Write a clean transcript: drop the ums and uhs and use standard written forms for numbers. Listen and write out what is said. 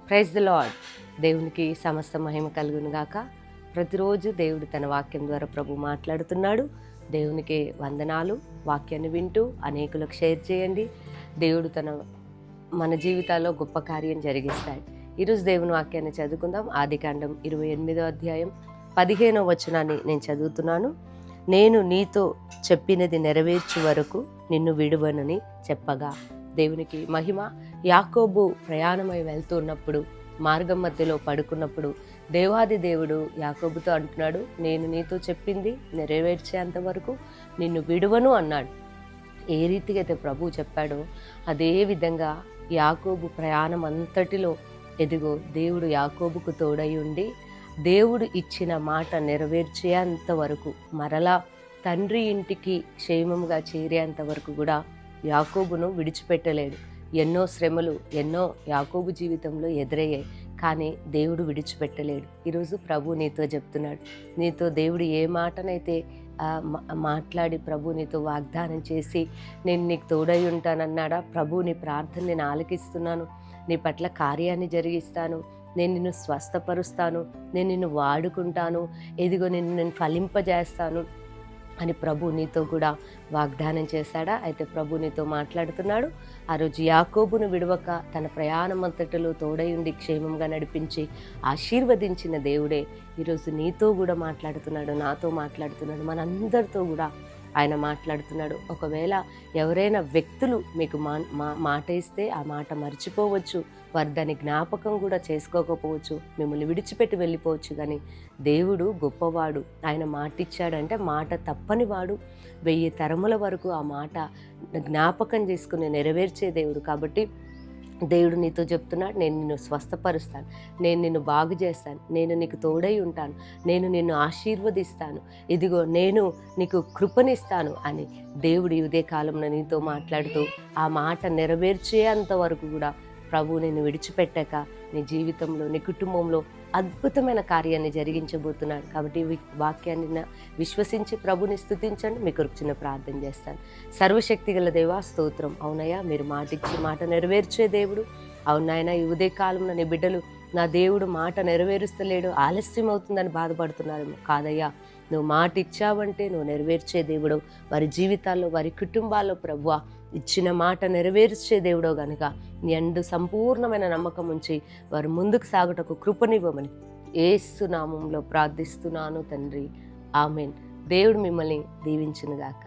Praise the lord. దేవునికి సమస్త మహిమ కలుగును గాక. ప్రతిరోజు దేవుడు తన వాక్యం ద్వారా ప్రభు మాట్లాడుతున్నాడు. దేవునికి వందనాలు. వాక్యాన్ని వింటూ అనేకులకు షేర్ చేయండి. దేవుడు మన జీవితాల్లో గొప్ప కార్యం జరిగిస్తాడు. ఈరోజు దేవుని వాక్యాన్ని చదువుకుందాం. ఆదికాండం 28వ అధ్యాయం 15వ వచనాన్ని నేను చదువుతున్నాను. నేను నీతో చెప్పినది నెరవేర్చు వరకు నిన్ను విడువనని చెప్పగా. దేవునికి మహిమ. యాకోబు ప్రయాణమై వెళ్తున్నప్పుడు మార్గం మధ్యలో పడుకున్నప్పుడు దేవాది దేవుడు యాకోబుతో అంటున్నాడు, నేను నీతో చెప్పింది నెరవేర్చేంత వరకు నిన్ను విడువను అన్నాడు. ఏ రీతిగా అయితే ప్రభు చెప్పాడో అదే విధంగా యాకోబు ప్రయాణం అంతటిలో ఎదిగో దేవుడు యాకోబుకు తోడై ఉండి దేవుడు ఇచ్చిన మాట నెరవేర్చేంత వరకు, మరలా తండ్రి ఇంటికి క్షేమముగా చేరేంత వరకు కూడా యాకోబును విడిచిపెట్టలేడు. ఎన్నో శ్రమలు ఎన్నో యాకోబు జీవితంలో ఎదురయ్యాయి, కానీ దేవుడు విడిచిపెట్టలేడు. ఈరోజు ప్రభు నీతో చెప్తున్నాడు. నీతో దేవుడు ఏ మాటనైతే మాట్లాడి ప్రభు నీతో వాగ్దానం చేసి నేను నీకు తోడై ఉంటానన్నాడా, ప్రభు నీ ప్రార్థన నేను ఆలకిస్తున్నాను, నీ పట్ల కార్యాన్ని జరిగిస్తాను, నేను నిన్ను స్వస్థపరుస్తాను, నేను నిన్ను వాడుకుంటాను, ఎదిగో నేను ఫలింపజేస్తాను అని ప్రభు నీతో కూడా వాగ్దానం చేశాడా? అయితే ప్రభు నీతో మాట్లాడుతున్నాడు. ఆ రోజు యాకోబును విడవక తన ప్రయాణం అంతటిలో తోడై ఉండి క్షేమంగా నడిపించి ఆశీర్వదించిన దేవుడే ఈరోజు నీతో కూడా మాట్లాడుతున్నాడు, నాతో మాట్లాడుతున్నాడు, మనందరితో కూడా ఆయన మాట్లాడుతున్నాడు. ఒకవేళ ఎవరైనా వ్యక్తులు మీకు మాట ఇస్తే ఆ మాట మర్చిపోవచ్చు, వారు దాని జ్ఞాపకం కూడా చేసుకోకపోవచ్చు, మిమ్మల్ని విడిచిపెట్టి వెళ్ళిపోవచ్చు, కానీ దేవుడు గొప్పవాడు. ఆయన మాట ఇచ్చాడంటే మాట తప్పని వాడు. 1000 తరముల వరకు ఆ మాట జ్ఞాపకం చేసుకుని నెరవేర్చే దేవుడు. కాబట్టి దేవుడు నీతో చెప్తున్నాడు, నేను నిన్ను స్వస్థపరుస్తాను, నేను నిన్ను బాగు చేస్తాను, నేను నీకు తోడై ఉంటాను, నేను నిన్ను ఆశీర్వదిస్తాను, ఇదిగో నేను నీకు కృపనిస్తాను అని దేవుడు ఇదే కాలంలో నీతో మాట్లాడుతూ ఆ మాట నెరవేర్చేంత వరకు కూడా ప్రభు నిన్ను విడిచిపెట్టాక నీ జీవితంలో నీ కుటుంబంలో అద్భుతమైన కార్యాన్ని జరిగించబోతున్నాడు. కాబట్టి వాక్యాన్ని విశ్వసించి ప్రభుని స్తుతించండి. మీ కొరకు చిన్న ప్రార్థన చేస్తాను. సర్వశక్తిగల దేవా స్తోత్రం. అవునయ్యా, మీరు మాట ఇచ్చి మాట నెరవేర్చే దేవుడు. అవునాయన, ఈ ఉదయ కాలంలో నీ బిడ్డలు నా దేవుడు మాట నెరవేరుస్తలేడు, ఆలస్యం అవుతుందని బాధపడుతున్నారు. కాదయ్యా, నువ్వు మాట ఇచ్చావంటే నువ్వు నెరవేర్చే దేవుడు. వారి జీవితాల్లో వారి కుటుంబాల్లో ప్రభువా ఇచ్చిన మాట నెరవేర్చే దేవుడో గనుక నీ యందు సంపూర్ణమైన నమ్మకం ఉంచి వారు ముందుకు సాగుటకు కృపనివ్వమని యేసు నామములో ప్రార్థిస్తున్నాను తండ్రి. ఆమేన్. దేవుడు మిమ్మల్ని దీవించునుగాక.